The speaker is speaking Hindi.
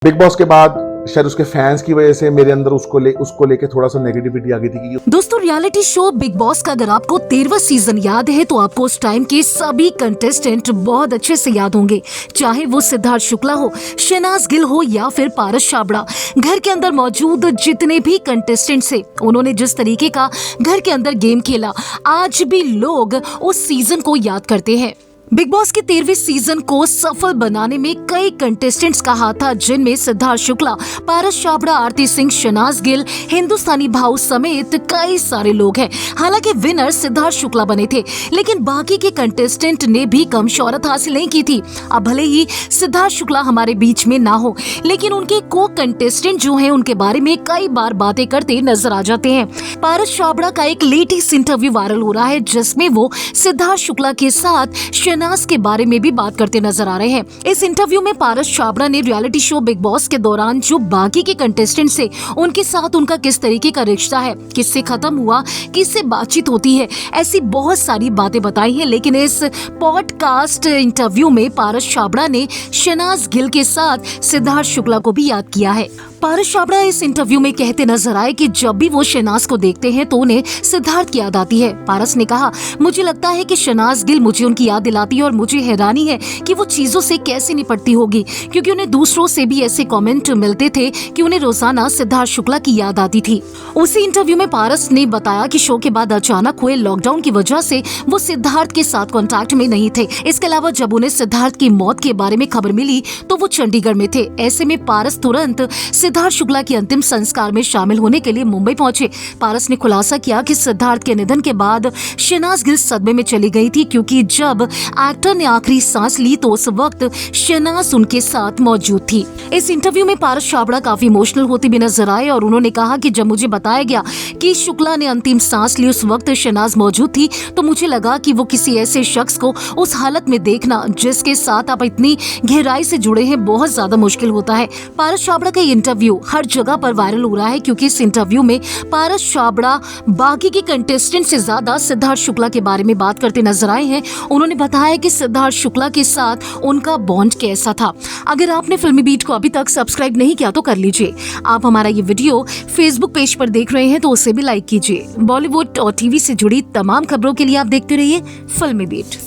बिग बॉस के बाद शायद उसके फैंस की वजह से मेरे अंदर उसको लेके थोड़ा सा नेगेटिविटी आ गई थी कि दोस्तों, रियलिटी शो बिग बॉस का अगर आपको 13वां सीजन याद है तो आपको उस टाइम के सभी कंटेस्टेंट बहुत अच्छे से याद होंगे। चाहे वो सिद्धार्थ शुक्ला हो, शहनाज गिल हो या फिर पारस छाबड़ा। घर के अंदर मौजूद जितने भी कंटेस्टेंट थे, उन्होंने जिस तरीके का घर के अंदर गेम खेला, आज भी लोग उस सीजन को याद करते हैं। बिग बॉस के 13वें सीजन को सफल बनाने में कई कंटेस्टेंट्स का हाथ था, जिनमें सिद्धार्थ शुक्ला, पारस छाबड़ा, आरती सिंह, शहनाज गिल, हिंदुस्तानी भाव समेत कई सारे लोग हैं। हालांकि विनर सिद्धार्थ शुक्ला बने थे, लेकिन बाकी के कंटेस्टेंट ने भी कम शोहरत हासिल नहीं की थी। अब भले ही सिद्धार्थ शुक्ला हमारे बीच में ना हो, लेकिन उनके को कंटेस्टेंट जो हैं उनके बारे में कई बार बातें करते नजर आ जाते हैं। पारस छाबड़ा का एक लेटेस्ट इंटरव्यू वायरल हो रहा है, जिसमें वो सिद्धार्थ शुक्ला के साथ शहनाज के बारे में भी बात करते नजर आ रहे हैं। इस इंटरव्यू में पारस छाबड़ा ने रियलिटी शो बिग बॉस के दौरान जो बाकी के कंटेस्टेंट से उनके साथ उनका किस तरीके का रिश्ता है, किससे खत्म हुआ, किससे बातचीत होती है, ऐसी बहुत सारी बातें बताई हैं। लेकिन इस पॉडकास्ट इंटरव्यू में पारस छाबड़ा ने शहनाज गिल के साथ सिद्धार्थ शुक्ला को भी याद किया है। पारस छाबड़ा इस इंटरव्यू में कहते नजर आए कि जब भी वो शहनाज को देखते हैं तो उन्हें सिद्धार्थ की याद आती है। पारस ने कहा, मुझे लगता है कि शहनाज गिल मुझे उनकी याद दिलाती है और मुझे हैरानी है कि वो चीजों से कैसे निपटती होगी, क्योंकि उन्हें दूसरों से भी ऐसे कमेंट मिलते थे कि उन्हें रोजाना सिद्धार्थ शुक्ला की याद आती थी। उसी इंटरव्यू में पारस ने बताया कि शो के बाद अचानक हुए लॉकडाउन की वजह से वो सिद्धार्थ के साथ कॉन्टैक्ट में नहीं थे। इसके अलावा जब उन्हें सिद्धार्थ की मौत के बारे में खबर मिली तो वो चंडीगढ़ में थे। ऐसे में पारस तुरंत सिद्धार्थ शुक्ला के अंतिम संस्कार में शामिल होने के लिए मुंबई पहुंचे। पारस ने खुलासा किया कि सिद्धार्थ के निधन के बाद शहनाज गिल सदमे में चली गई थी, क्योंकि जब एक्टर ने आखिरी सांस ली तो उस वक्त शहनाज उनके साथ मौजूद थी। इस इंटरव्यू में पारस छाबड़ा काफी इमोशनल होते भी नजर आए और उन्होंने कहा कि जब मुझे बताया गया कि शुक्ला ने अंतिम सांस ली, उस वक्त शहनाज मौजूद थी, तो मुझे लगा कि वो किसी ऐसे शख्स को उस हालत में देखना जिसके साथ आप इतनी गहराई से जुड़े हैं, बहुत ज्यादा मुश्किल होता है। पारस छाबड़ा का इंटरव्यू हर जगह पर वायरल हो रहा है, क्योंकि इस इंटरव्यू में पारस छाबड़ा बाकी के कंटेस्टेंट से ज्यादा सिद्धार्थ शुक्ला के बारे में बात करते नजर आए हैं। उन्होंने बताया कि सिद्धार्थ शुक्ला के साथ उनका बॉन्ड कैसा था। अगर आपने फिल्मी बीट को अभी तक सब्सक्राइब नहीं किया तो कर लीजिए। आप हमारा ये वीडियो फेसबुक पेज पर देख रहे हैं तो उसे भी लाइक कीजिए। बॉलीवुड और टीवी से जुड़ी तमाम खबरों के लिए आप देखते रहिए फिल्मी बीट।